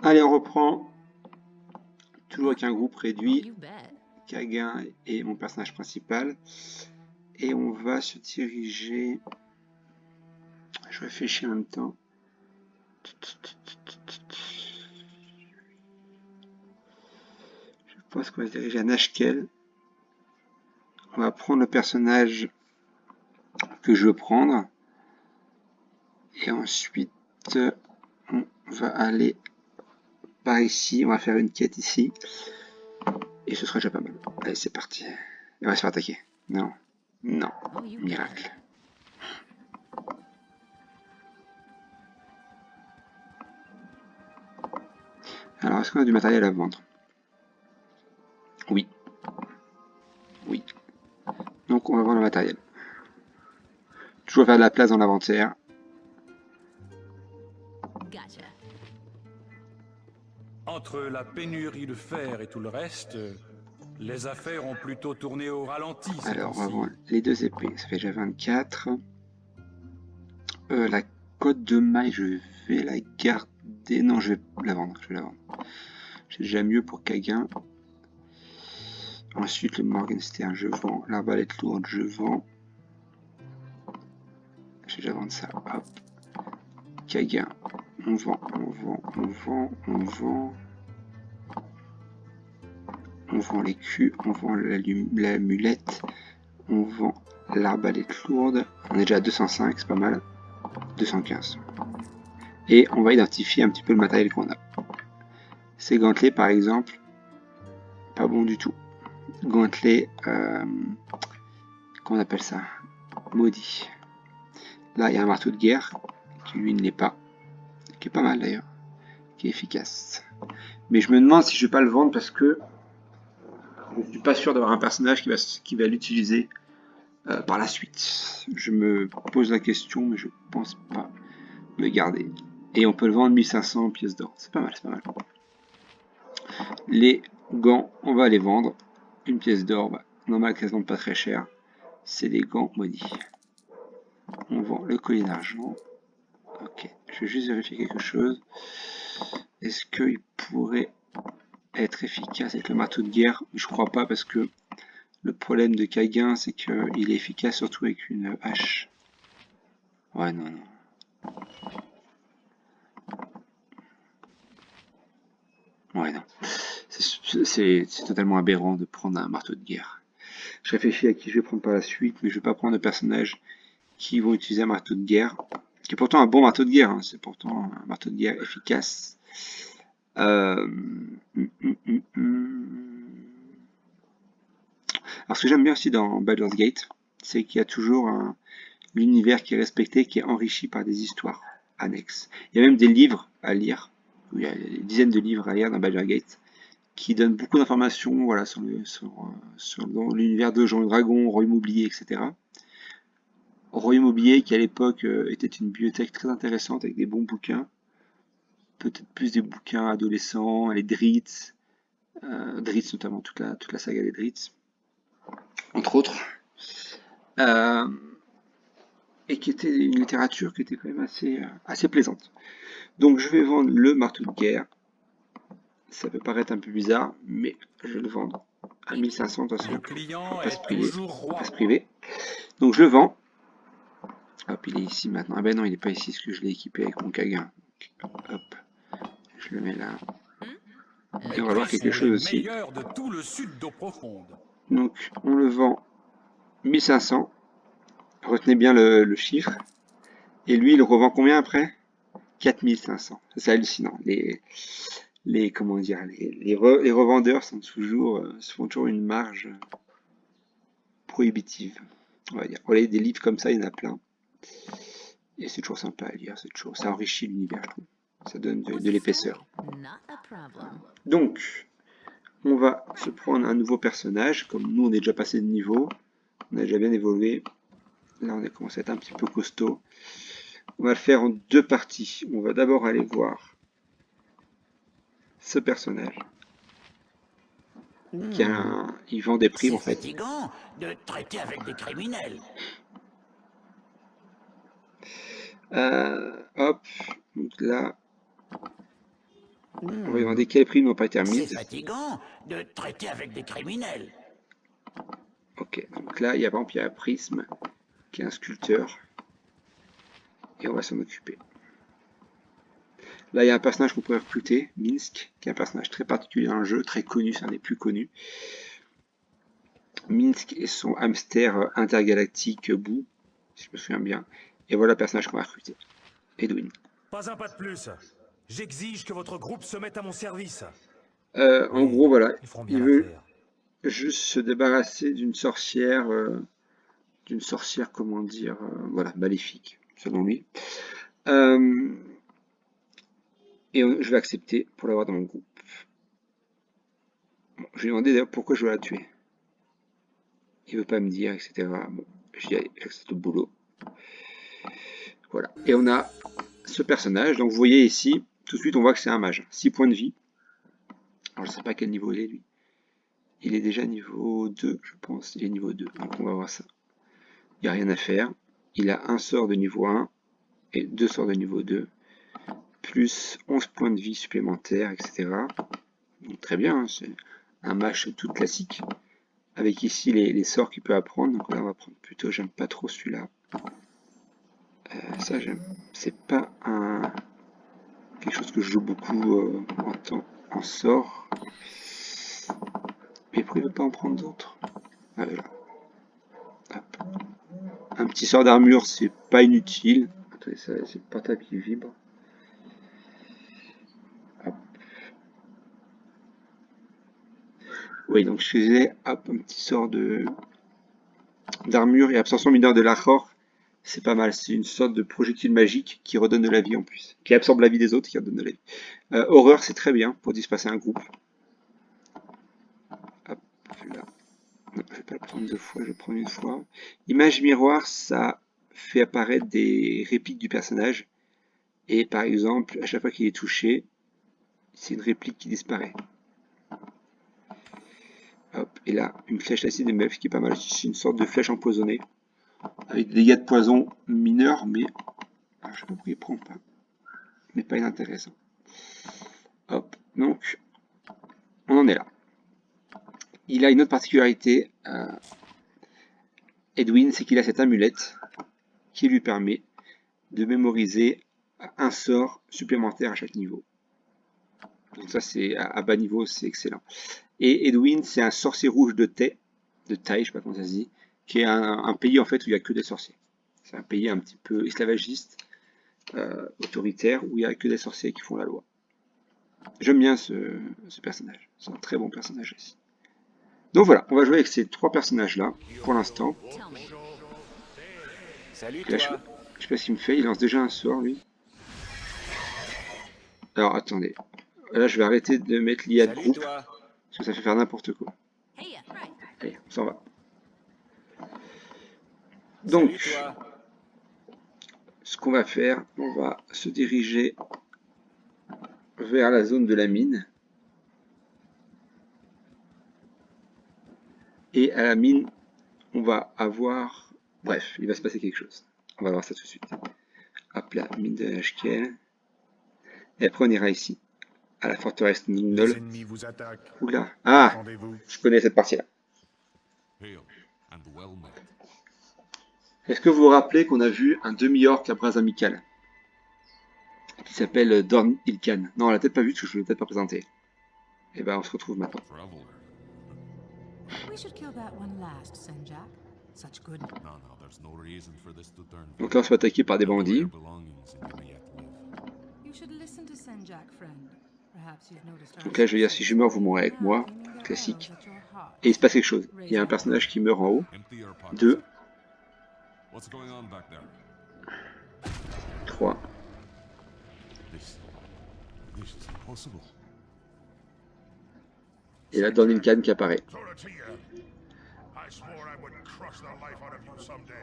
Allez, on reprend. Toujours avec un groupe réduit. Kaguin est mon personnage principal. Et on va se diriger... Je réfléchis en même temps. Je pense qu'on va se diriger à Nashkel. On va prendre le personnage que je veux prendre. Et ensuite, on va aller par ici. On va faire une quête ici. Et ce sera déjà pas mal. Allez, c'est parti. Et on va se faire attaquer. Non. Non. Miracle. Alors, est-ce qu'on a du matériel à vendre? Oui. Oui. Donc, on va vendre le matériel. Toujours faire de la place dans l'inventaire. Entre la pénurie de fer et tout le reste, les affaires ont plutôt tourné au ralenti ces Alors, on va temps-ci. vendre les 2 épées. Ça fait déjà 24. La côte de maille, je vais la garder. Non, je vais la vendre. Je vais la vendre. J'ai déjà mieux pour Kaguin. Ensuite, le Morgenstern, je vends. L'arbalète lourde, je vends. Je vais déjà vendre ça. Hop. Kaguin, on vend, on vend, on vend, on vend. On vend les culs, on vend la mulette, on vend l'arbalète lourde. On est déjà à 205, c'est pas mal. 215. Et on va identifier un petit peu le matériel qu'on a. Ces gantelets, par exemple, pas bon du tout. Gantelets, comment on appelle ça? Maudit. Là, il y a un marteau de guerre, qui lui ne l'est pas. Qui est pas mal d'ailleurs. Qui est efficace. Mais je me demande si je vais pas le vendre parce que je suis pas sûr d'avoir un personnage qui va l'utiliser par la suite. Je me pose la question, mais je pense pas le garder. Et on peut le vendre 1500 pièces d'or. C'est pas mal, c'est pas mal. Les gants, on va les vendre. Une pièce d'or, bah, normal qu'elles ne vendent pas très cher. C'est des gants maudits. On vend le collier d'argent. Ok, je vais juste vérifier quelque chose. Est-ce qu'il pourrait être efficace avec le marteau de guerre? Je crois pas parce que le problème de Kaguin, c'est qu'il est efficace surtout avec une hache. Ouais, non, non. Ouais, non. C'est totalement aberrant de prendre un marteau de guerre. Je réfléchis à qui je vais prendre par la suite, mais je vais pas prendre de personnages qui vont utiliser un marteau de guerre, qui est pourtant un bon marteau de guerre, hein. C'est pourtant un marteau de guerre efficace. Alors, ce que j'aime bien aussi dans Baldur's Gate, c'est qu'il y a toujours l'univers qui est respecté, qui est enrichi par des histoires annexes. Il y a même des livres à lire, il y a des dizaines de livres à lire dans Baldur's Gate, qui donnent beaucoup d'informations voilà, sur l'univers de Donjons et Dragons, Royaume oublié, etc. Royaume oublié qui à l'époque était une bibliothèque très intéressante avec des bons bouquins, peut-être plus des bouquins adolescents, les Dritz, Dritz notamment, toute la saga des Dritz, entre autres, euh, et qui était une littérature qui était quand même assez plaisante. Donc je vais vendre le marteau de guerre. Ça peut paraître un peu bizarre, mais je vais le vendre à 1500 de toute façon. Le client On va pas se est priver. toujours On va pas roi. se priver. Donc je le vends. Hop, il est ici maintenant. Ah ben non, il n'est pas ici parce que je l'ai équipé avec mon Kaguin. Hop, je le mets là. Et Mes on va voir prix quelque sont les chose aussi. meilleurs de tout le sud d'eau profonde. Donc on le vend 1500. Retenez bien le chiffre. Et lui, il le revend combien après? 4500. C'est hallucinant. Comment dire, les revendeurs se font toujours une marge prohibitive. On va dire. Voilà, des livres comme ça, il y en a plein. Et c'est toujours sympa à lire, ça enrichit l'univers, je trouve. Ça donne de l'épaisseur. Donc, on va se prendre un nouveau personnage. Comme nous, on est déjà passé de niveau, on a déjà bien évolué. Là, on a commencé à être un petit peu costaud. On va le faire en deux parties. On va d'abord aller voir ce personnage. Il vend des primes C'est en fait. fatigant de traiter avec des criminels. Hop, donc là, On va lui demander quelles primes n'ont pas été C'est remises. fatigant de traiter avec des criminels. Ok, donc là, il y a par exemple, il y a Prisme, qui est un sculpteur. Et on va s'en occuper. Là, il y a un personnage qu'on pourrait recruter, Minsk, qui est un personnage très particulier dans le jeu, très connu, c'est un des plus connus. Minsk et son hamster intergalactique Boo, si je me souviens bien. Et voilà le personnage qu'on va recruter. Edwin. Pas un pas de plus. J'exige que votre groupe se mette à mon service. En gros, voilà, Ils feront bien il veut l'affaire. juste se débarrasser d'une sorcière, comment dire, voilà, maléfique, selon lui. Et je vais accepter pour l'avoir dans mon groupe. Bon, je lui ai demandé d'ailleurs pourquoi je veux la tuer. Il veut pas me dire, etc. Bon, j'y allais, j'accepte le boulot. Voilà. Et on a ce personnage. Donc vous voyez ici, tout de suite on voit que c'est un mage. 6 points de vie. Alors je sais pas à quel niveau il est lui. Il est déjà niveau 2, je pense. Il est niveau 2. Donc on va voir ça. Il n'y a rien à faire. Il a un sort de niveau 1 et 2 sorts de niveau 2. Plus 11 points de vie supplémentaires, etc. Donc très bien, hein, c'est un mage tout classique. Avec ici les sorts qu'il peut apprendre. Donc là on va prendre plutôt, j'aime pas trop celui-là. Ça j'aime. C'est pas quelque chose que je joue beaucoup en sort. Mais pourquoi il ne veut pas en prendre d'autres? Ah, voilà. Hop. Un petit sort d'armure, c'est pas inutile. Attendez, c'est le portable qui vibre. Hop. Oui, donc je faisais un petit sort d'armure et absorption mineure de l'Achor. C'est pas mal, c'est une sorte de projectile magique qui redonne de la vie en plus. Qui absorbe la vie des autres, qui redonne de la vie. Horreur, c'est très bien pour disperser un groupe. Hop, là. Non, je vais pas le prendre 2 fois, je vais le prendre une fois. Image miroir, ça fait apparaître des répliques du personnage. Et par exemple, à chaque fois qu'il est touché, c'est une réplique qui disparaît. Hop, et là, une flèche acide de meuf qui est pas mal. C'est une sorte de flèche empoisonnée. Avec des dégâts de poison mineurs, mais. Alors, je sais pas pourquoi il prend pas. Mais pas inintéressant. Hop, donc, on en est là. Il a une autre particularité, Edwin, c'est qu'il a cette amulette qui lui permet de mémoriser un sort supplémentaire à chaque niveau. Donc ça, c'est à bas niveau, c'est excellent. Et Edwin, c'est un sorcier rouge de taille, je sais pas comment ça se dit, qui est un pays en fait où il n'y a que des sorciers. C'est un pays un petit peu esclavagiste, autoritaire, où il n'y a que des sorciers qui font la loi. J'aime bien ce personnage. C'est un très bon personnage aussi. Donc voilà, on va jouer avec ces 3 personnages-là, pour l'instant. Salut Là, je toi. sais pas ce qu'il me fait, il lance déjà un sort, lui. Alors, attendez. Là, je vais arrêter de mettre l'IA de Salut groupe, toi. parce que ça fait faire n'importe quoi. Allez, on s'en va. Salut Donc, toi. ce qu'on va faire, on va se diriger vers la zone de la mine. Et à la mine, on va avoir... Bref, il va se passer quelque chose. On va voir ça tout de suite. Hop là, mine de HKL. Et après, on ira ici, à la forteresse Les Nindol. ennemis vous attaquent. Oula, ah, Défendez-vous. je connais cette partie-là. Hail and well met. Est-ce que vous vous rappelez qu'on a vu un demi-orc à bras amical qui s'appelle Dorn Ilkan? Non, on l'a peut-être pas vu parce que je ne l'ai peut-être pas présenté. Et ben, on se retrouve maintenant. Traveler. We should kill that one last, Senjak. Such good. No, there's no reason for this to turn. Donc là, on se fait attaquer par des bandits. Belongings and you may yet live. You should listen to Senjak, friend. Perhaps you've noticed our Donc là, je vais dire, si je meurs, vous mourrez avec moi. Classique. Et il se passe quelque chose. Il y a un personnage qui meurt en haut. Empty your pockets. 2, What's going on back there? 3. This is impossible. Et là, Dorn Ilkan qui apparaît.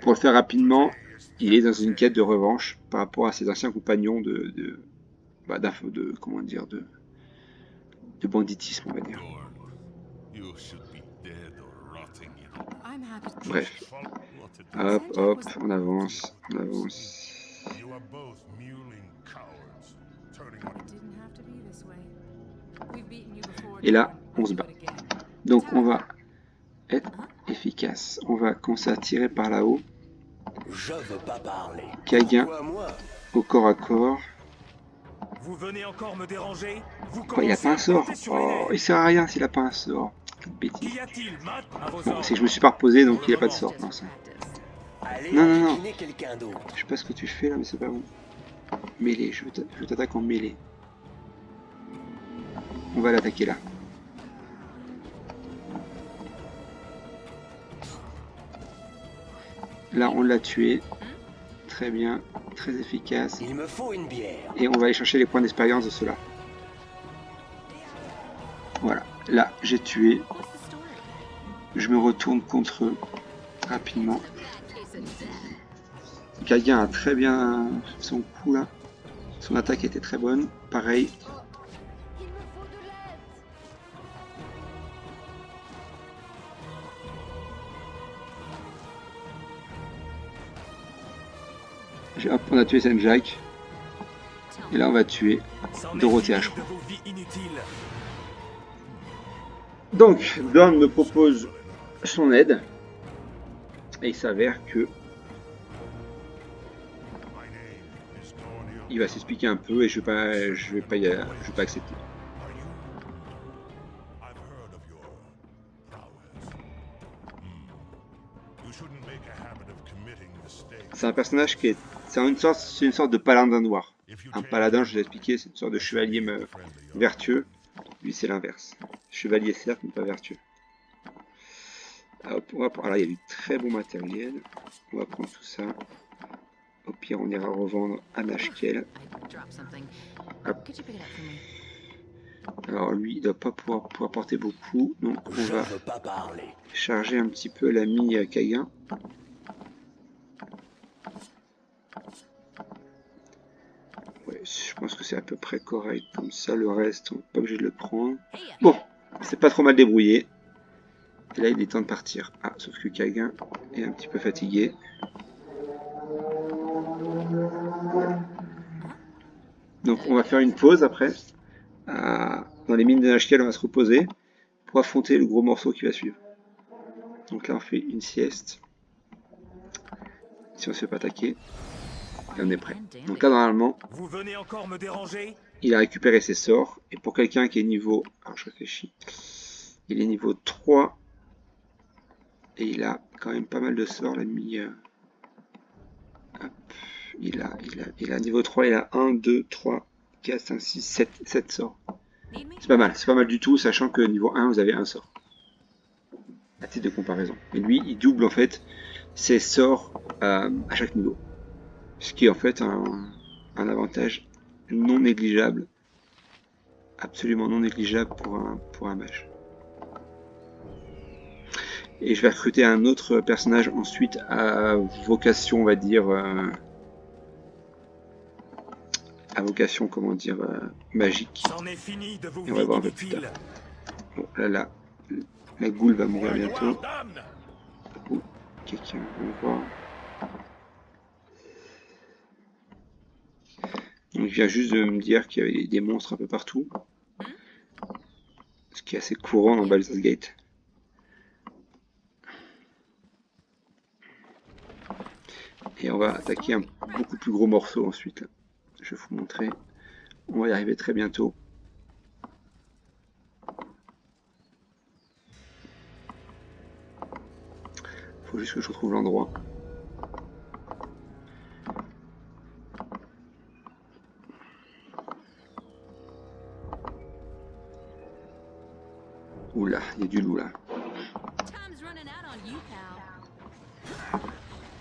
Pour le faire rapidement, il est dans une quête de revanche par rapport à ses anciens compagnons de banditisme, on va dire. Gorn, you should be dead or rotting in I'm happy to Bref, what a hop, hop, on avance, on avance. You are both mewling cowards, turning on It didn't have to be this way. Et là, on se bat. Donc on va être efficace. On va commencer à tirer par là-haut. Je veux pas parler. Kagan Pourquoi moi? au corps à corps. Vous venez encore me déranger? Vous Quoi, il a commencez pas un à sort? compter sur les Oh, nerfs. il sert à rien s'il a pas un sort. Quelle bêtise. Qu'y a-t-il, Matt? À vos Bon, ordres. c'est que je me suis pas reposé donc Pour il le a pas de moment. sort. Non, ça. Allez Non, non, non. enquiquiner quelqu'un d'autre. Je sais pas ce que tu fais là, mais c'est pas bon. Mêlée, je t'attaque en mêlée. On va l'attaquer là. Là, on l'a tué. Très bien, très efficace. Il me faut une bière. Et on va aller chercher les points d'expérience de ceux-là. Voilà, là, j'ai tué. Je me retourne contre eux rapidement. Kagan a très bien son coup là. Son attaque était très bonne. Pareil. Hop, on a tué Senjak. Et là, on va tuer C'en est Dorothea, fini je crois. de vos vies inutiles. Donc, Dorn me propose son aide. Et il s'avère que il va s'expliquer un peu et je vais pas accepter. I've heard of your prowess. You shouldn't make a habit of committing mistakes. C'est un personnage qui est, c'est une sorte de paladin noir. Un paladin, je vous ai expliqué, c'est une sorte de chevalier vertueux. Lui, c'est l'inverse. Chevalier certes, mais pas vertueux. Hop, voilà, il y a du très bon matériel. On va prendre tout ça. Au pire, on ira revendre à Nashkel. Hop. Alors lui, il ne doit pas pouvoir porter beaucoup, donc on Je va veux pas parler. charger un petit peu l'ami Kagan. Ouais, je pense que c'est à peu près correct comme ça. Le reste, on n'est pas obligé de le prendre. Bon, c'est pas trop mal débrouillé. Et là, il est temps de partir. Ah, sauf que Kagan est un petit peu fatigué. Donc on va faire une pause après. Dans les mines de Nashkel, on va se reposer pour affronter le gros morceau qui va suivre. Donc là, on fait une sieste. Si on ne se fait pas attaquer. Et on est prêt. Donc là, normalement, Vous venez encore me déranger? il a récupéré ses sorts. Et pour quelqu'un qui est niveau... Alors je réfléchis. Il est niveau 3. Et il a quand même pas mal de sorts. L'ami... Hop. Il a niveau 3. Il a 1, 2, 3, 4, 5, 6, 7 sorts. C'est pas mal. C'est pas mal du tout. Sachant que niveau 1, vous avez un sort. À titre de comparaison. Et lui, il double en fait ses sorts à chaque niveau. Ce qui est en fait un avantage non négligeable. Absolument non négligeable pour un mage. Et je vais recruter un autre personnage ensuite à vocation, on va dire... à vocation, comment dire, magique. C'en est fini de vos Et on va vies voir un peu plus tard. inutiles. Bon, là, la goule va mourir bientôt. Oh, quelqu'un, on va voir. Donc, il vient juste de me dire qu'il y avait des monstres un peu partout. Ce qui est assez courant dans Baldur's Gate. Et on va attaquer un beaucoup plus gros morceau ensuite. Là. Je vais vous montrer. On va y arriver très bientôt. Faut juste que je retrouve l'endroit. Oula, il y a du loup là.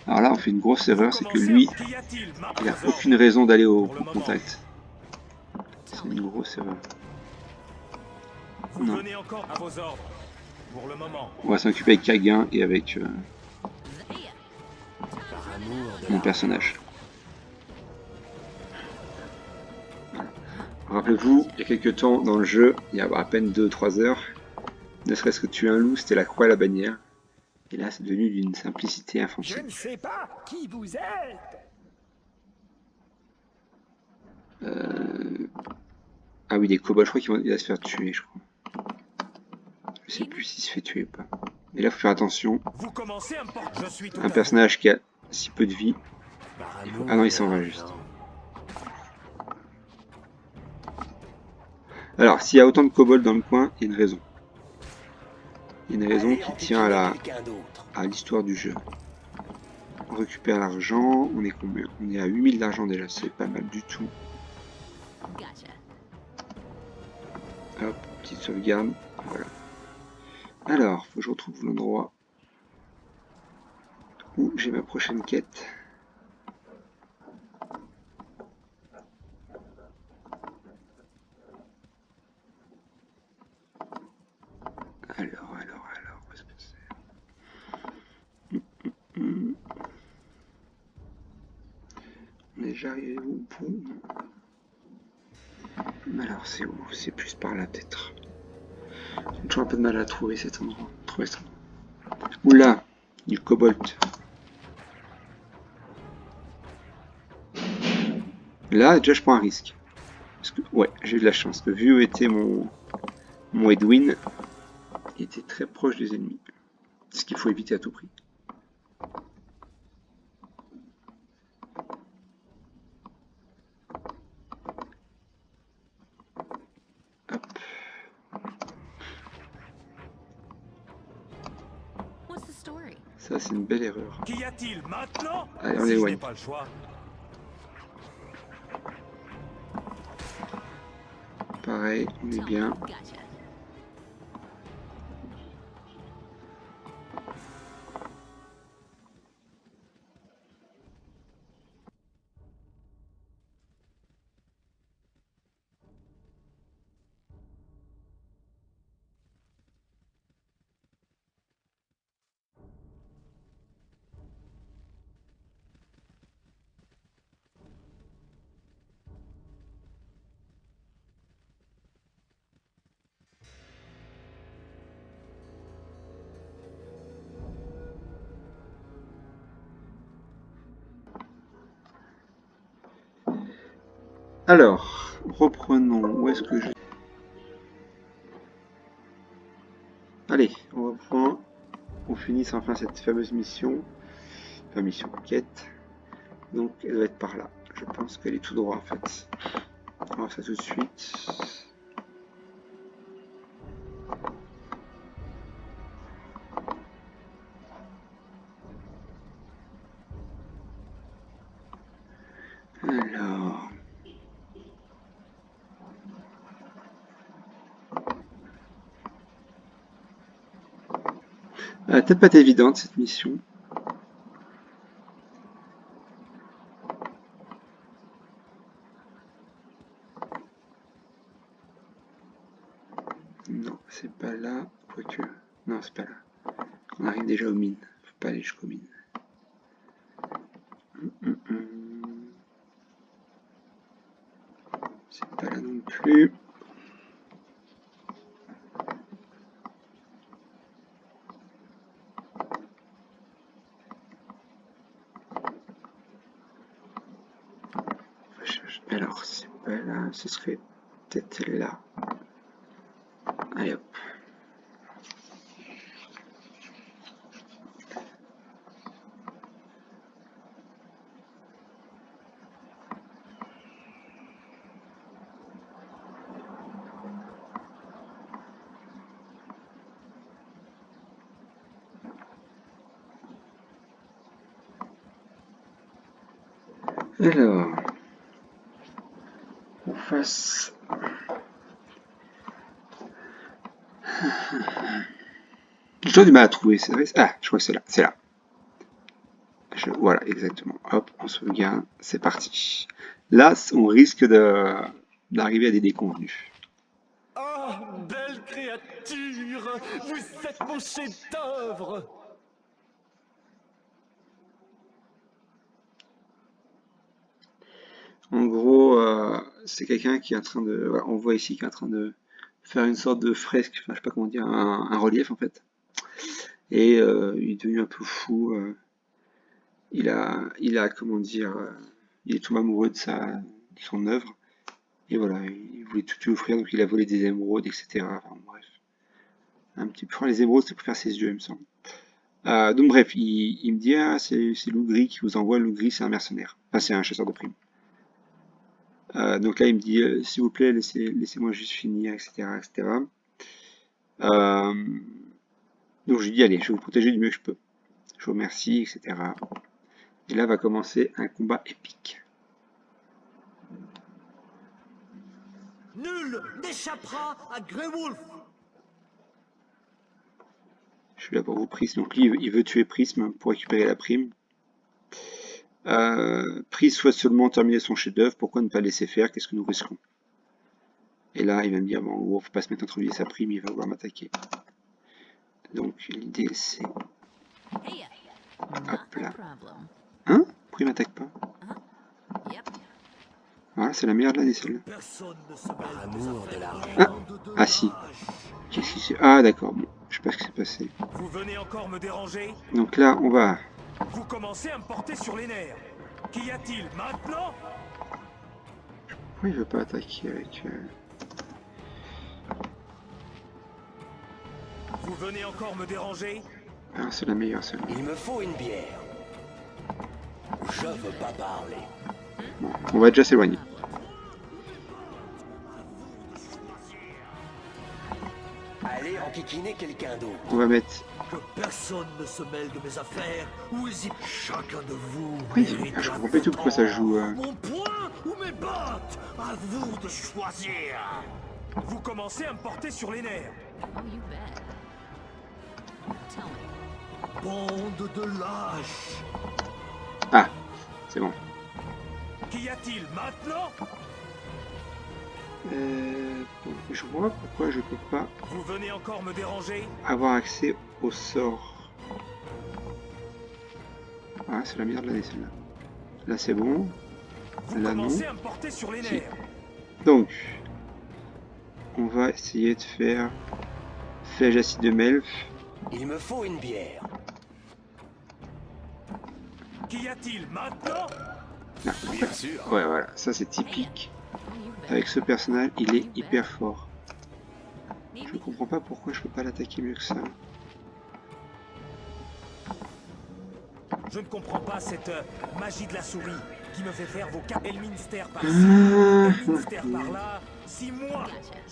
Alors là, on fait une grosse erreur, c'est que lui, il n'a aucune raison d'aller au contact. C'est une grosse erreur. Vous Non. venez encore à vos ordres. Pour le moment. On va s'occuper avec Kagan et avec Par amour de mon la... personnage. Voilà. Rappelez-vous, il y a quelques temps dans le jeu, il y a à peine 2-3 heures, ne serait-ce que tuer un loup, c'était la croix et la bannière. Et là, c'est devenu d'une simplicité infantile. Je ne sais pas qui vous êtes. Ah oui, des kobolds, je crois qu'il va se faire tuer, je crois. Je sais plus s'il se fait tuer ou pas. Et là, faut faire attention. Vous commencez à me porter. Je suis tout Un à vous. personnage qui a si peu de vie. Par Ah amour non, il de s'en va l'argent. juste. Alors, s'il y a autant de kobolds dans le coin, il y a une raison. Il y a une raison Allez qui tient enquiquiner quelqu'un d'autre. à l'histoire du jeu. On récupère l'argent. On est combien? On est à 8000 d'argent déjà, c'est pas mal du tout. Gotcha. Hop, petite sauvegarde. Voilà. Alors, faut que je retrouve l'endroit où j'ai ma prochaine quête. Alors, où est-ce que c'est? On est déjà arrivé au bout. Alors, c'est où? C'est plus par là, peut-être. J'ai toujours un peu de mal à trouver cet endroit. Oula, du cobalt. Là, déjà, je prends un risque. Parce que, ouais, j'ai eu de la chance. Vu où était mon Edwin, il était très proche des ennemis. Ce qu'il faut éviter à tout prix. Hop. What's the story? Ça, c'est une belle erreur. Qu'y a-t-il maintenant? Allez, on Si je l'éloigne. n'ai pas le choix. Pareil, on est bien. Gotcha. Alors, reprenons. Où est-ce que je... Allez, on reprend. On finisse enfin cette fameuse mission. Enfin, mission quête. Donc, elle doit être par là. Je pense qu'elle est tout droit, en fait. On va voir ça tout de suite. Alors... Elle va peut-être pas être évidente, cette mission. Non, c'est pas là. Quoique... Non, c'est pas là. On arrive déjà aux mines. Faut pas aller jusqu'aux mines. C'est pas là non plus. Alors, c'est pas là. Ce serait peut-être là. Allez hop. Alors, on fasse... J'ai toujours du mal à trouver, c'est vrai. Ah, je crois que c'est là. C'est là. Voilà, exactement. Hop, on sauvegarde. C'est parti. Là, on risque d'arriver à des déconvenus. Ah, belle créature! Vous êtes mon chef-d'œuvre! En gros, c'est quelqu'un qui est en train de... voilà, on voit ici qui est en train de faire une sorte de fresque, enfin, je sais pas comment dire, un relief en fait. Et il est devenu un peu fou. Il a, comment dire, il est tout amoureux de son œuvre. Et voilà, il voulait tout lui offrir, donc il a volé des émeraudes, etc. Enfin, bref. Un petit peu. Les émeraudes, c'est pour faire ses yeux, il me semble. Donc bref, il me dit, ah, c'est Lou Gris qui vous envoie. Lou Gris, c'est un mercenaire. Enfin, c'est un chasseur de primes. Donc là, il me dit, s'il vous plaît, laissez-moi juste finir, etc., etc. Donc je lui dis, allez, je vais vous protéger du mieux que je peux. Je vous remercie, etc. Et là va commencer un combat épique. Nul n'échappera à Grey Wolf. Je suis là pour vous, Prism. Donc lui, il veut tuer Prism pour récupérer la prime. Prism souhaite seulement terminer son chef-d'œuvre. Pourquoi ne pas laisser faire? Qu'est-ce que nous risquons? Et là, il va me dire, bon, en gros, faut pas se mettre entre lui et sa prime, il va vouloir m'attaquer. Donc l'idée, c'est... Hop là. Hein? Pourquoi il m'attaque pas? Voilà, c'est la meilleure de l'année, celle-là. Personne ne se mêle amour de l'argent. Ah si. Qu'est-ce qui c'est? Ah d'accord, bon, je sais pas ce qui s'est passé. Vous venez encore me déranger? Donc là, on va... Vous commencez à me porter sur les nerfs. Qu'y a-t-il maintenant? Pourquoi il veut pas attaquer avec... Vous venez encore me déranger? Ah, c'est la meilleure, celle-là. Il me faut une bière. Je veux pas parler. Bon, on va déjà s'éloigner. Allez enquiquiner quelqu'un d'autre. On va mettre... Que personne ne se mêle de mes affaires ou hésite. Chacun de vous Oui, mérite je la comprends pas du tout pourquoi ça joue... Mon poing ou mes bottes. À vous de choisir. Vous commencez à me porter sur les nerfs. Oh, you bet. Tell me. Bande de lâches. Ah, c'est bon. Qu'y a-t-il maintenant? Je vois pourquoi je peux pas Vous venez encore me déranger? avoir accès au sort. Ah, c'est la meilleure de l'année, celle-là. Là, c'est bon. Vous Là, non. commencez à me porter sur les Si. nerfs. Donc, on va essayer de faire flèche acide de Melf. Il me faut une bière. Qu'y a-t-il maintenant? Là, Bien sûr. ouais, voilà, ça c'est typique. Oh, you bet. Avec ce personnage, il est hyper fort. Je comprends pas pourquoi je peux pas l'attaquer mieux que ça. Je ne comprends pas cette magie de la souris qui me fait faire vos cartes Elminster par-ci, Ah. Elminster par-là. Si moi,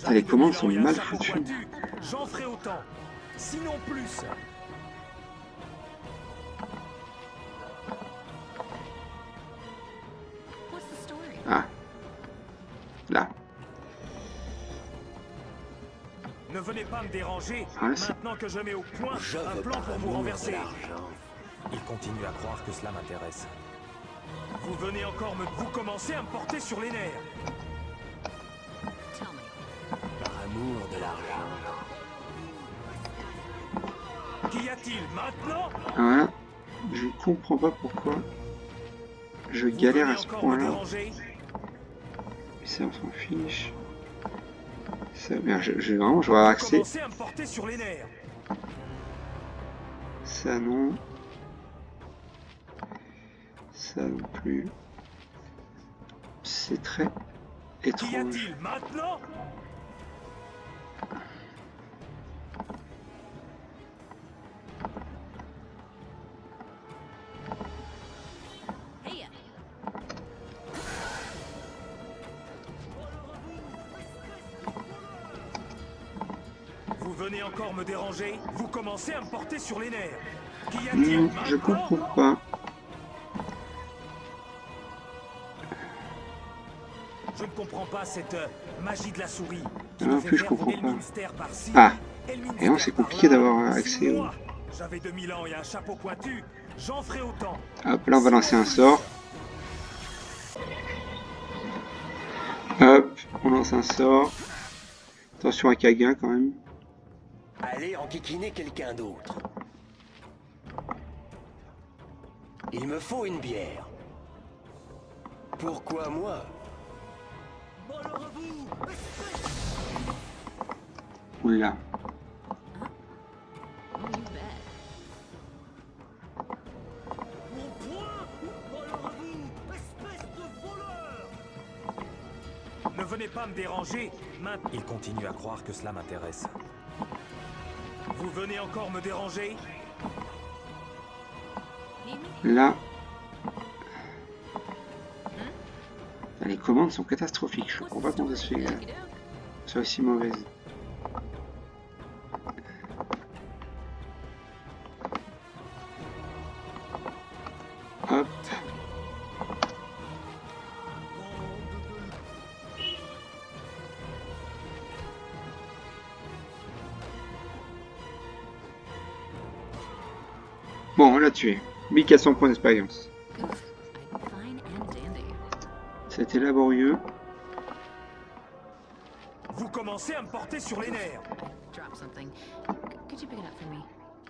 Ah, les commandes j'avais sont 2000 ans et un mal chapeau foutues. pointu, j'en ferai autant. Sinon plus. What's the story? Ah. Là. Ne venez pas me déranger Ah, c'est- maintenant que je mets au point Je un veux plan par pour vous amour de renverser. l'argent. Il continue à croire que cela m'intéresse. Vous venez encore me... Vous commencez à me porter sur les nerfs. Tell me. Par amour de l'argent. Qu'y a-t-il maintenant? Voilà. Je comprends pas pourquoi je Vous galère venez à ce encore me point-là. déranger? Mais ça, on s'en fiche. Ça, merde, vraiment, je vais avoir Vous accès. commencez à me porter sur les nerfs. Ça, non. Ça non plus. C'est très Qu'y étrange. a-t-il maintenant? Hey, Vous venez encore me déranger? Vous commencez à me porter sur les nerfs. Qu'y a-t-il Je maintenant? comprends pas. Je ne comprends pas cette magie de la souris. Qui Ah, me non fait plus, je faire comprends vos pas. Elminster par-ci, Ah. Elminster Et non, c'est par-là. compliqué d'avoir Si accès au... moi, j'avais 2000 ans et un chapeau pointu, j'en ferai autant. Hop, là on va Sinon lancer un plus. sort. Hop, on lance un sort. Attention à Kaga quand même. Allez enquiquiner quelqu'un d'autre. Il me faut une bière. Pourquoi moi? Oula. oh, you bet. Ne venez me déranger, maintenant... Il continue à croire que cela m'intéresse. Vous venez encore me déranger? Là... Les commandes sont catastrophiques. Je comprends pas comment ça se fait que soit aussi mauvaise. Hop. Bon, on l'a tué. 1400 points d'expérience. Fine and dandy. C'était laborieux. Vous commencez à me porter sur les nerfs. Drop something. Could you pick it up for me?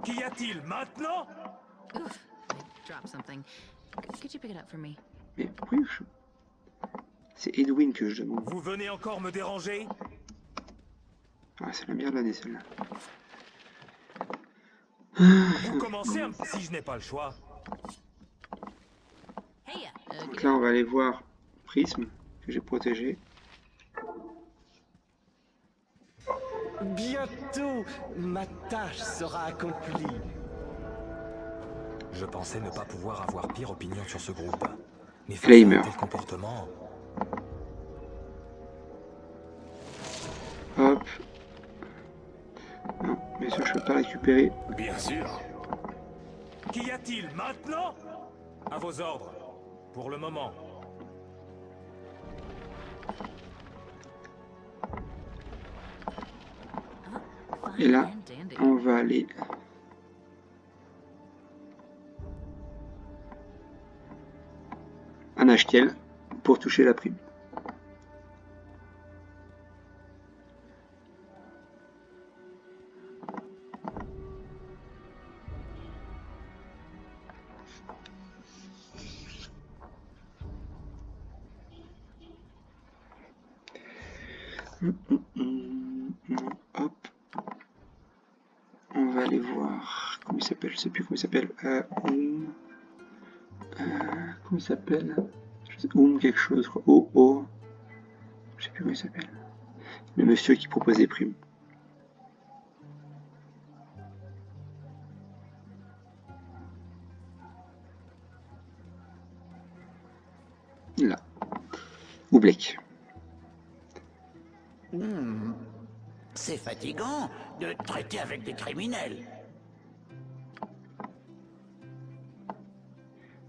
Qu'y a-t-il maintenant? Oof. I dropped something. Could you pick it up for me? Mais pourquoi c'est Edwin que je demande. Vous venez encore me déranger? Ah, c'est la meilleure de l'année celle-là. Vous commencez à me... Si je n'ai pas le choix. Hey, Donc là, on va aller voir Prisme, que j'ai protégé. Bientôt, ma tâche sera accomplie. Je pensais ne pas pouvoir avoir pire opinion sur ce groupe. Mais face Là, il à un meurt. tel comportement... Hop. Non, mais ça, je peux pas récupérer. Bien sûr. Qu'y a-t-il maintenant? À vos ordres. Pour le moment. Et là, on va aller... à Nashkel pour toucher la prime. Hop. On va aller voir. Comment il s'appelle? Je sais plus comment il s'appelle. Comment il s'appelle? Quelque chose, je crois. Oh. Je sais plus comment il s'appelle. Le monsieur qui propose des primes. Là. Oublek. C'est fatigant de traiter avec des criminels.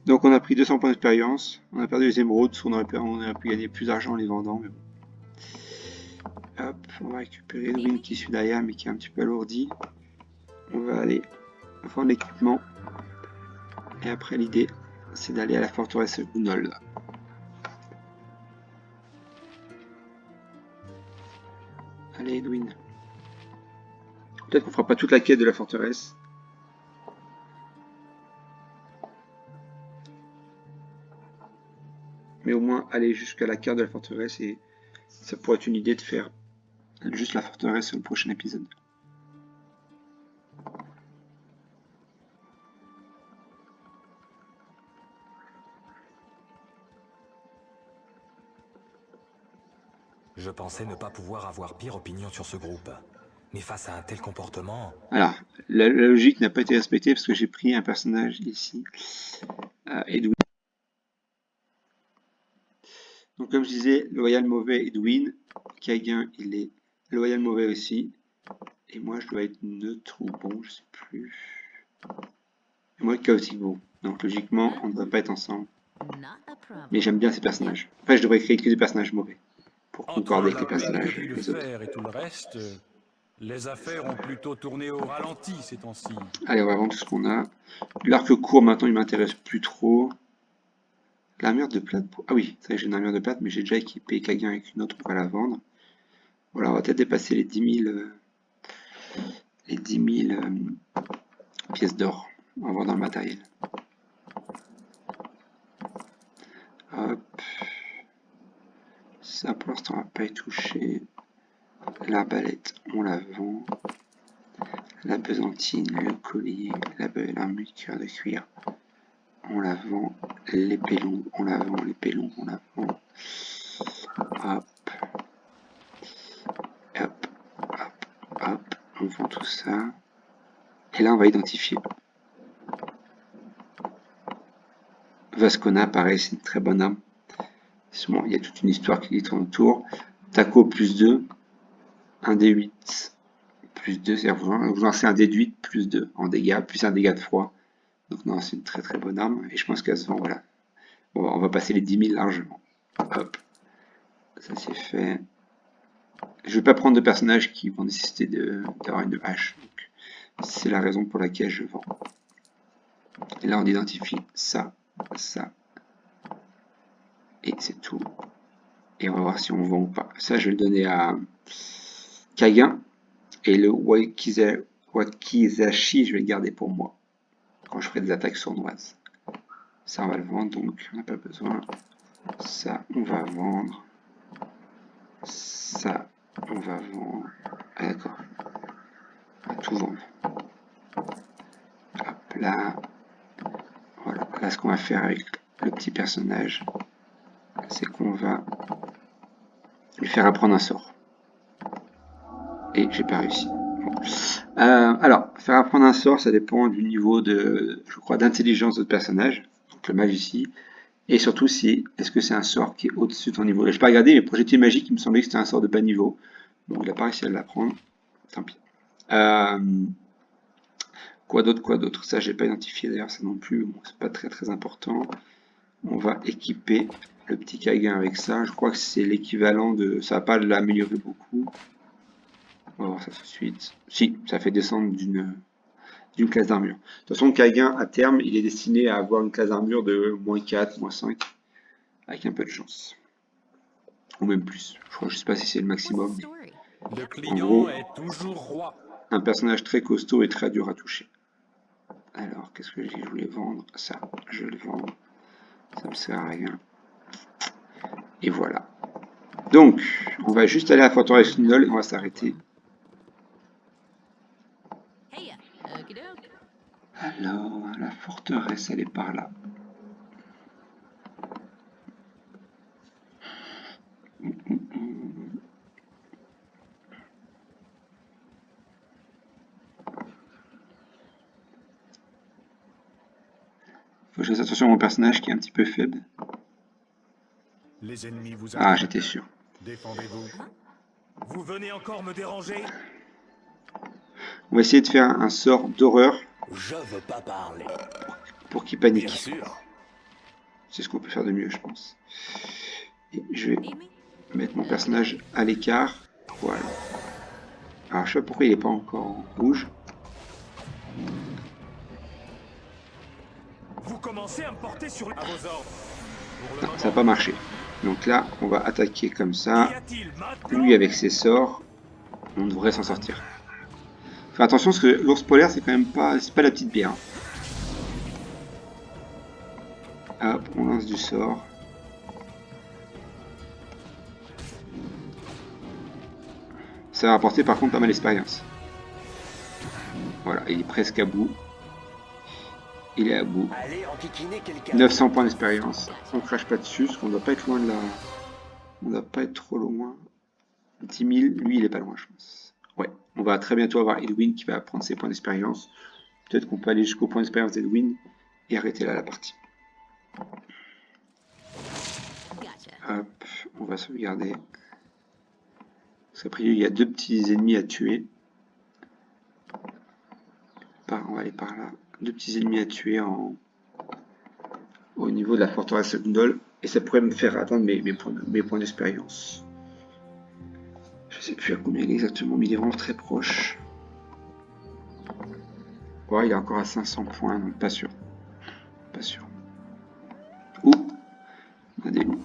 Donc on a pris 200 points d'expérience, on a perdu les émeraudes, on aurait pu gagner plus d'argent en les vendant. Mais bon. Hop, on va récupérer Edwin qui suit derrière mais qui est un petit peu alourdi. On va aller vendre l'équipement. Et après l'idée, c'est d'aller à la forteresse Gunnold. Allez Edwin. Peut-être qu'on fera pas toute la quête de la forteresse. Mais au moins aller jusqu'à la carte de la forteresse et ça pourrait être une idée de faire juste la forteresse sur le prochain épisode. Je pensais ne pas pouvoir avoir pire opinion sur ce groupe. Mais face à un tel comportement... Alors, la logique n'a pas été respectée parce que j'ai pris un personnage ici, Edwin. Donc comme je disais, loyal mauvais Edwin, Kagan il est loyal mauvais aussi, et moi je dois être neutre ou bon, je sais plus. Et moi chaotique bon, donc logiquement on ne devrait pas être ensemble. Mais j'aime bien ces personnages. Enfin je devrais créer que des personnages mauvais, pour concorder avec les personnages pénurie de les autres. fer et tout le reste, les affaires ont plutôt tourné au ralenti ces temps-ci. Allez on va vendre tout ce qu'on a. L'arc court maintenant il m'intéresse plus trop. L'armure de plate, ah oui, c'est vrai que j'ai une armure de plate, mais j'ai déjà équipé Kagan avec une autre, on va la vendre. Voilà, on va peut-être dépasser les 10 000, pièces d'or. On va voir dans le matériel. Hop. Ça, pour l'instant, on va pas y toucher. L'arbalète, on la vend. La pesantine, le collier, l'armure de cuir de cuir, on la vend. L'épée longue, on la vend. L'épée longue, on la vend. Hop. on vend tout ça. Et là, on va identifier. Vascona, pareil, c'est une très bonne arme. Il y a toute une histoire qui tourne autour. Taco plus 2. Un D8 plus 2. C'est-à-dire vous lancez un D8 plus 2 en dégâts, plus un dégât de froid. Donc non, c'est une très très bonne arme. Et je pense qu'elle se vend, voilà. Bon, on va passer les 10 000 largement. Hop. Ça c'est fait. Je ne vais pas prendre de personnages qui vont nécessiter d'avoir une hache. C'est la raison pour laquelle je vends. Et là, on identifie ça, ça. Et c'est tout. Et on va voir si on vend ou pas. Ça, je vais le donner à Kagan. Et le Wakizashi, je vais le garder pour moi. Quand je ferai des attaques sournoises. Ça, on va le vendre, donc on n'a pas besoin. Ça, on va vendre. Ça, on va vendre. Ah, d'accord. On va tout vendre. Hop là. Voilà. Là, ce qu'on va faire avec le petit personnage, c'est qu'on va lui faire apprendre un sort. Et j'ai pas réussi. Bon. Alors, faire apprendre un sort, ça dépend du niveau de, je crois, d'intelligence de votre personnage. Donc le magicien. Et surtout, est-ce que c'est un sort qui est au-dessus de ton niveau. Là, je n'ai pas regardé, mais projectile magique, il me semblait que c'était un sort de bas niveau. Donc il n'a pas réussi à l'apprendre. Tant pis. Quoi d'autre? Ça, j'ai pas identifié d'ailleurs, ça non plus. Bon, c'est pas très très important. On va équiper le petit Kagan avec ça. Je crois que c'est l'équivalent de. Ça va pas l'améliorer beaucoup. On va voir ça tout de suite. Si, ça fait descendre d'une classe d'armure. De toute façon, Kagan, à terme, il est destiné à avoir une classe d'armure de -4, -5, avec un peu de chance. Ou même plus. Je sais pas si c'est le maximum. Le En client gros, est toujours roi. un personnage très costaud et très dur à toucher. Alors, qu'est-ce que je voulais vendre? Ça, je le vends. Ça me sert à rien. Et voilà. Donc, on va juste aller à la forteresse Lindol et on va s'arrêter. Alors, la forteresse, elle est par là. Faut que je fasse attention à mon personnage qui est un petit peu faible. Les ennemis vous Ah, attaquent. j'étais sûr. Défendez-vous. Vous venez encore me déranger? On va essayer de faire un sort d'horreur Je veux pas parler. pour qu'il Bien panique. sûr. C'est ce qu'on peut faire de mieux, je pense. Et je vais mettre mon personnage à l'écart. Voilà. Alors, je sais pas pourquoi il n'est pas encore en rouge. Vous commencez à me porter sur à vos ordres. Pour le Non, moment, ça n'a pas marché. Donc là, on va attaquer comme qu'y ça. a-t-il maintenant? Lui, avec ses sorts, on devrait s'en sortir. Faire attention parce que l'ours polaire, c'est quand même pas, c'est pas la petite bière. Hop, on lance du sort. Ça va apporter par contre pas mal d'expérience. Voilà, il est presque à bout. Il est à bout. Allez enquiquiner quelqu'un. 900 points d'expérience. On crache pas dessus parce qu'on doit pas être loin de la... On doit pas être trop loin. 10 000, lui il est pas loin je pense. Ouais, on va très bientôt avoir Edwin qui va prendre ses points d'expérience. Peut-être qu'on peut aller jusqu'au point d'expérience d'Edwin et arrêter là la partie. Hop, on va sauvegarder. Parce qu'après il y a deux petits ennemis à tuer. On va aller par là. Deux petits ennemis à tuer au niveau de la forteresse Gundol. Et ça pourrait me faire atteindre mes points d'expérience. Je sais plus à combien il est exactement, mais il est vraiment très proche. Ouais, il est encore à 500 points, donc pas sûr. Pas sûr. Ouh, on a des loups.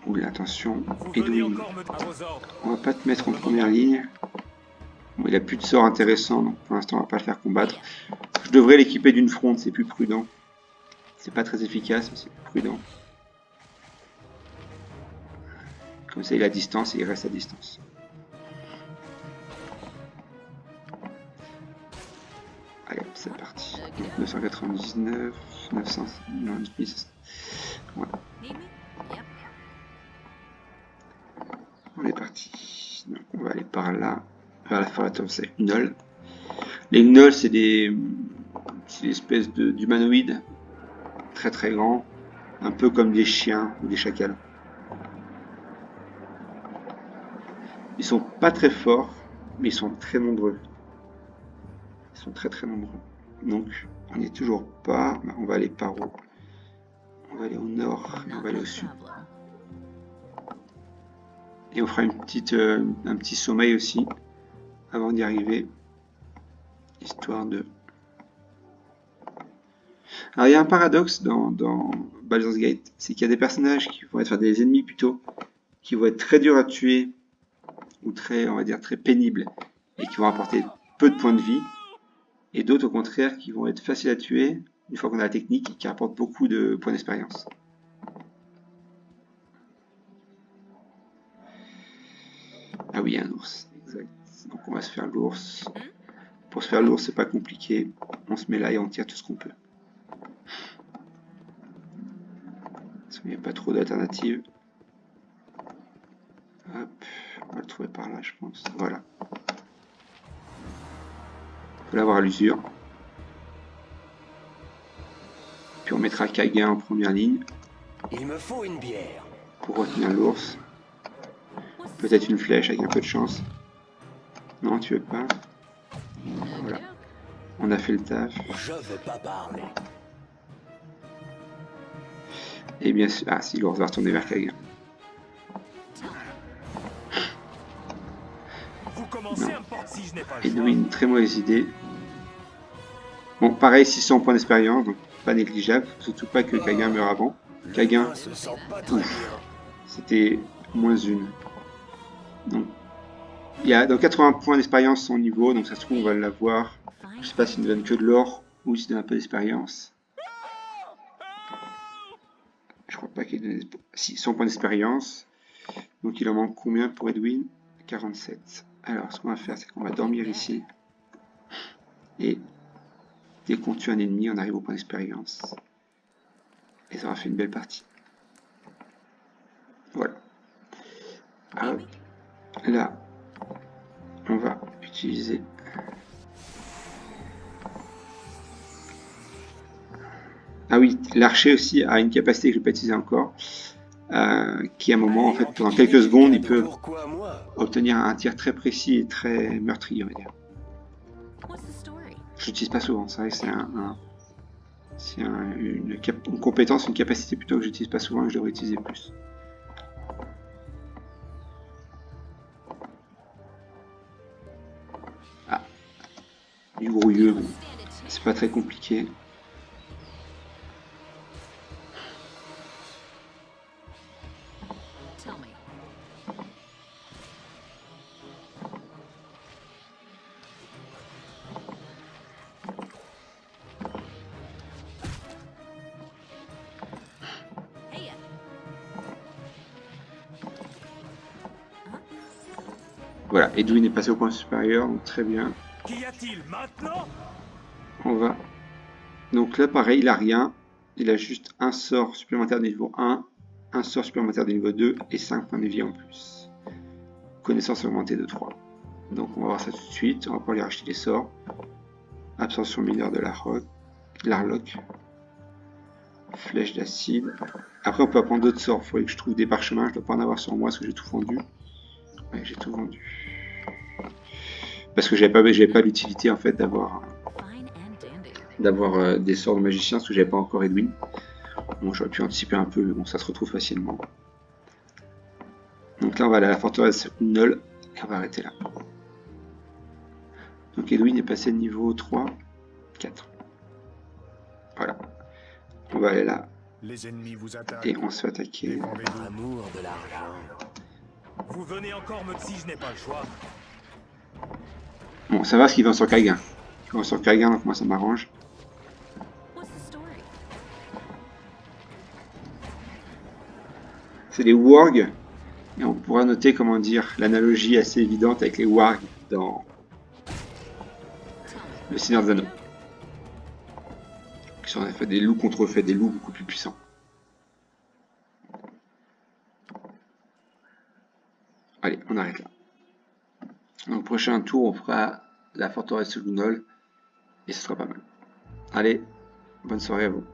Ouh, attention, Vous venez Edwin. encore me à vos ordres. On va pas te mettre en première ligne. Bon, il a plus de sort intéressant, donc pour l'instant on va pas le faire combattre. Je devrais l'équiper d'une fronde, c'est plus prudent. C'est pas très efficace, mais c'est plus prudent. Comme ça il est à distance et il reste à distance. Allez, c'est parti. 999, 900, non, 1600. Voilà. On est parti. Donc on va aller par là. vers la forêt of the Gnoll. Les Gnolls, c'est des espèces d'humanoïdes très très grands, un peu comme des chiens ou des chacals. Ils sont pas très forts, mais ils sont très nombreux. Ils sont très très nombreux. Donc, on n'est toujours pas... On va aller par où? On va aller au nord, et on va aller au sud. Et on fera un petit sommeil aussi, avant d'y arriver. Histoire de... Alors, il y a un paradoxe dans Baldur's Gate, c'est qu'il y a des personnages qui vont être des ennemis plutôt, qui vont être très durs à tuer, ou très, on va dire, très pénibles, et qui vont apporter peu de points de vie, et d'autres au contraire qui vont être faciles à tuer, une fois qu'on a la technique, et qui apportent beaucoup de points d'expérience. Ah oui, un ours, exact. Donc on va se faire l'ours. Pour se faire l'ours, c'est pas compliqué. On se met là et on tire tout ce qu'on peut. Parce qu'il n'y a pas trop d'alternatives. Hop, on va le trouver par là, je pense. Voilà. Il faut l'avoir à l'usure. Puis on mettra Kaga en première ligne. Il me faut une bière. Pour retenir l'ours. Peut-être une flèche avec un peu de chance. Non, tu veux pas? Voilà. On a fait le taf. Je veux pas parler. Et bien sûr... Ah si, l'ours va retourner vers Kaga. Vous commencez à me porter si je n'ai pas le Et choix. nous, une très mauvaise idée. Bon, pareil, 600 points d'expérience, donc pas négligeable. Surtout pas que Kaga meure avant. Kaga, Se sent pas très bien. c'était -1. Donc, il y a dans 80 points d'expérience son niveau, donc ça se trouve on va l'avoir. Je sais pas s'il nous donne que de l'or ou s'il donne un peu d'expérience. Je crois pas qu'il donne 100 points d'expérience. Donc il en manque combien pour Edwin? 47. Alors ce qu'on va faire, c'est qu'on va dormir ici. Et dès qu'on tue un ennemi, on arrive au point d'expérience. Et ça aura fait une belle partie. Voilà. Hop. Là, on va utiliser ah oui, l'archer aussi a une capacité que je n'ai pas utilisée encore, qui à un moment, en fait, pendant quelques secondes, il peut Pourquoi moi? obtenir un tir très précis et très meurtrier, on va dire. Je l'utilise pas souvent, c'est vrai que c'est une compétence, une capacité plutôt que j'utilise pas souvent et que je devrais utiliser plus. Ah, du grouilleux, bon, c'est pas très compliqué. Voilà, Edwin est passé au point supérieur, donc très bien. Qu'y a-t-il maintenant? On va... Donc là, pareil, il a rien. Il a juste un sort supplémentaire de niveau 1, un sort supplémentaire de niveau 2 et 5 points de vie en plus. Connaissance augmentée de 3. Donc on va voir ça tout de suite. On va pouvoir lui racheter des sorts. Absorption mineure de l'Arlock. Flèche d'acide. Après, on peut apprendre d'autres sorts. Il faudrait que je trouve des parchemins. Je ne dois pas en avoir sur moi parce que j'ai tout vendu. Ouais, j'ai tout vendu. Parce que j'avais pas l'utilité en fait d'avoir des sorts de magicien parce que j'avais pas encore Edwin. Bon, j'aurais pu anticiper un peu, mais bon, ça se retrouve facilement. Donc là, on va aller à la forteresse Gnoll et on va arrêter là. Donc Edwin est passé de niveau 3, 4. Voilà. On va aller là Les ennemis vous attaquent. et on se fait attaquer. Défendez-vous. Amour de l'argent. Vous venez encore me si je n'ai pas le choix. Bon, ça va ce qu'ils vont sur Kaga. Ils vont sur Kaga, donc moi ça m'arrange. C'est des wargs. Et on pourra noter, comment dire, l'analogie assez évidente avec les wargs dans le Seigneur des Anneaux. Qui sont en effet des loups contrefaits, des loups beaucoup plus puissants. Allez, on arrête là. Donc prochain tour, on fera la forteresse de Gundol et ce sera pas mal. Allez, bonne soirée à vous.